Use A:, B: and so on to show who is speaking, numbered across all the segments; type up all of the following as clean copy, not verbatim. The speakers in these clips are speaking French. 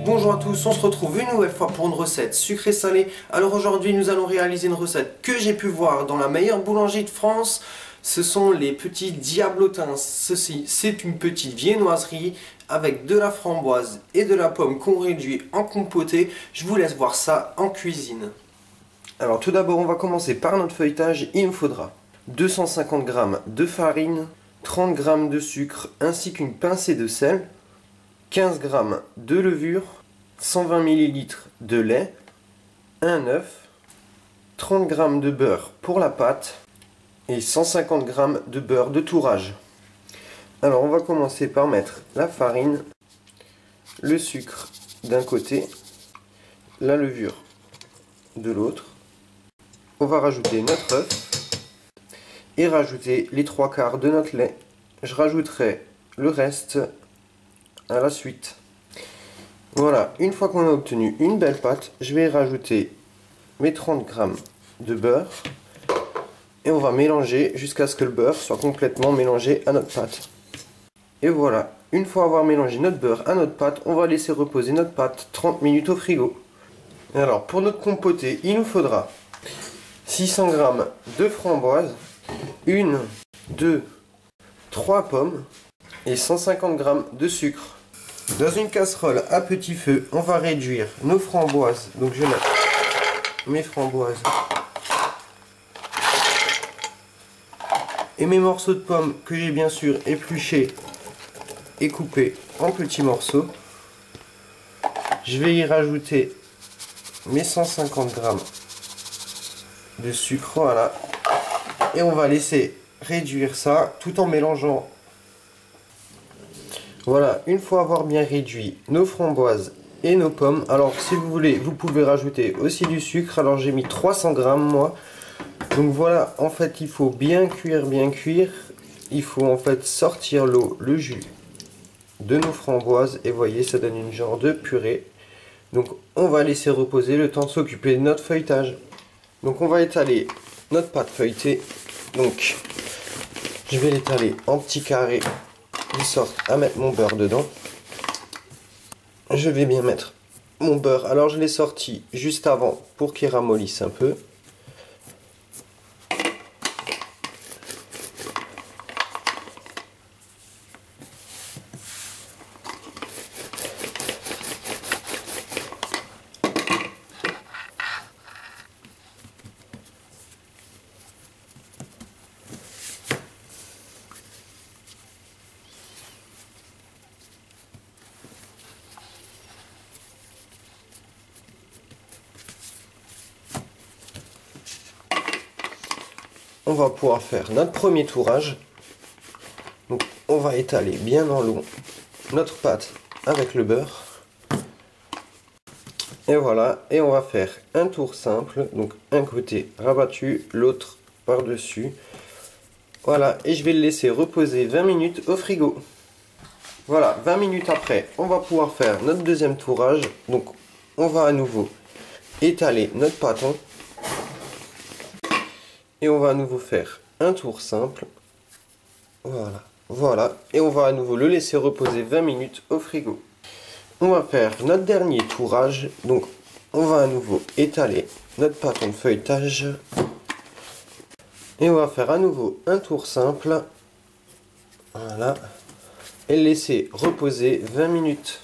A: Bonjour à tous, on se retrouve une nouvelle fois pour une recette sucrée-salée. Alors aujourd'hui nous allons réaliser une recette que j'ai pu voir dans la meilleure boulangerie de France. Ce sont les petits diablotins. Ceci, c'est une petite viennoiserie avec de la framboise et de la pomme qu'on réduit en compoté. Je vous laisse voir ça en cuisine. Alors tout d'abord on va commencer par notre feuilletage. Il nous faudra 250 g de farine, 30 g de sucre ainsi qu'une pincée de sel, 15 g de levure, 120 ml de lait, un œuf, 30 g de beurre pour la pâte et 150 g de beurre de tourrage. Alors on va commencer par mettre la farine, le sucre d'un côté, la levure de l'autre. On va rajouter notre œuf et rajouter les 3/4 de notre lait. Je rajouterai le reste à la suite. Voilà, une fois qu'on a obtenu une belle pâte, je vais rajouter mes 30 g de beurre et on va mélanger jusqu'à ce que le beurre soit complètement mélangé à notre pâte. Et voilà, une fois avoir mélangé notre beurre à notre pâte, on va laisser reposer notre pâte 30 minutes au frigo. Et alors pour notre compoté, il nous faudra 600 g de framboise, 1, 2, 3 pommes et 150 g de sucre. Dans une casserole à petit feu, on va réduire nos framboises. Donc je mets mes framboises et mes morceaux de pommes que j'ai bien sûr épluchés et coupés en petits morceaux. Je vais y rajouter mes 150 g de sucre, voilà. Et on va laisser réduire ça tout en mélangeant. Voilà, une fois avoir bien réduit nos framboises et nos pommes, alors si vous voulez, vous pouvez rajouter aussi du sucre. Alors j'ai mis 300 g moi. Donc voilà, en fait il faut bien cuire, bien cuire. Il faut en fait sortir l'eau, le jus de nos framboises. Et voyez, ça donne une genre de purée. Donc on va laisser reposer le temps de s'occuper de notre feuilletage. Donc on va étaler notre pâte feuilletée. Donc je vais l'étaler en petits carrés de sorte à mettre mon beurre dedans. Je vais bien mettre mon beurre. Alors je l'ai sorti juste avant pour qu'il ramollisse un peu. On va pouvoir faire notre premier tourage. Donc on va étaler bien en long notre pâte avec le beurre. Et voilà, et on va faire un tour simple. Donc un côté rabattu, l'autre par-dessus. Voilà, et je vais le laisser reposer 20 minutes au frigo. Voilà, 20 minutes après, on va pouvoir faire notre deuxième tourage. Donc on va à nouveau étaler notre pâton. Et on va à nouveau faire un tour simple. Voilà, voilà. Et on va à nouveau le laisser reposer 20 minutes au frigo. On va faire notre dernier tourage. Donc on va à nouveau étaler notre pâton de feuilletage. Et on va faire à nouveau un tour simple. Voilà. Et le laisser reposer 20 minutes.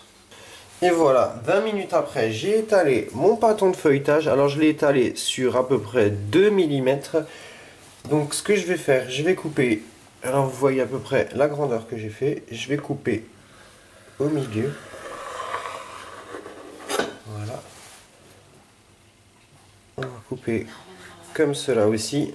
A: Et voilà, 20 minutes après, j'ai étalé mon pâton de feuilletage. Alors je l'ai étalé sur à peu près 2 mm. Donc ce que je vais faire, je vais couper. Alors vous voyez à peu près la grandeur que j'ai fait. Je vais couper au milieu. Voilà. On va couper comme cela aussi.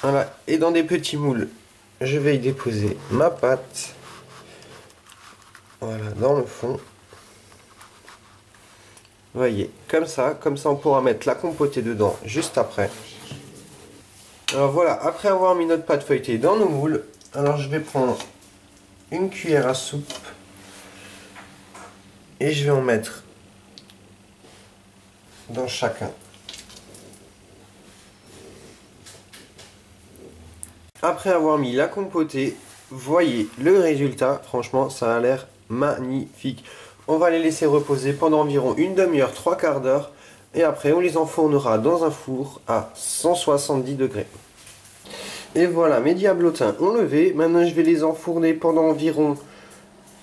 A: Voilà, et dans des petits moules, je vais y déposer ma pâte. Voilà, dans le fond. Vous voyez, comme ça on pourra mettre la compotée dedans juste après. Alors voilà, après avoir mis notre pâte feuilletée dans nos moules, alors je vais prendre une cuillère à soupe et je vais en mettre dans chacun. Après avoir mis la compotée, voyez le résultat, franchement ça a l'air magnifique. On va les laisser reposer pendant environ une demi-heure, trois quarts d'heure. Et après on les enfournera dans un four à 170 degrés. Et voilà, mes diablotins ont levé. Maintenant je vais les enfourner pendant environ,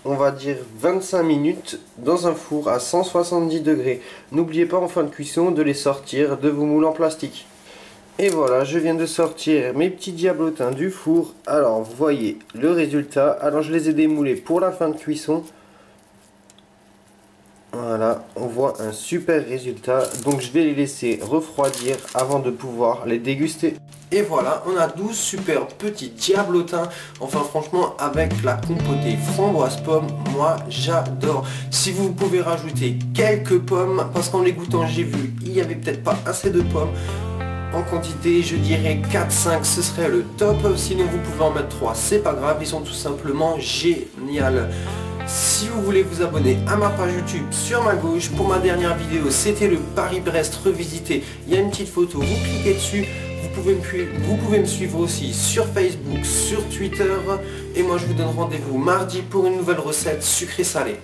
A: on va dire 25 minutes dans un four à 170 degrés. N'oubliez pas en fin de cuisson de les sortir de vos moules en plastique. Et voilà, je viens de sortir mes petits diablotins du four. Alors, vous voyez le résultat. Alors, je les ai démoulés pour la fin de cuisson. Voilà, on voit un super résultat. Donc, je vais les laisser refroidir avant de pouvoir les déguster. Et voilà, on a 12 super petits diablotins. Enfin, franchement, avec la compotée framboise pomme, moi, j'adore. Si vous pouvez rajouter quelques pommes, parce qu'en les goûtant, j'ai vu, il n'y avait peut-être pas assez de pommes. En quantité, je dirais 4-5, ce serait le top. Sinon, vous pouvez en mettre 3, c'est pas grave, ils sont tout simplement géniaux. Si vous voulez vous abonner à ma page YouTube sur ma gauche, pour ma dernière vidéo, c'était le Paris-Brest revisité. Il y a une petite photo, vous cliquez dessus. Vous pouvez me suivre aussi sur Facebook, sur Twitter. Et moi, je vous donne rendez-vous mardi pour une nouvelle recette sucrée-salée.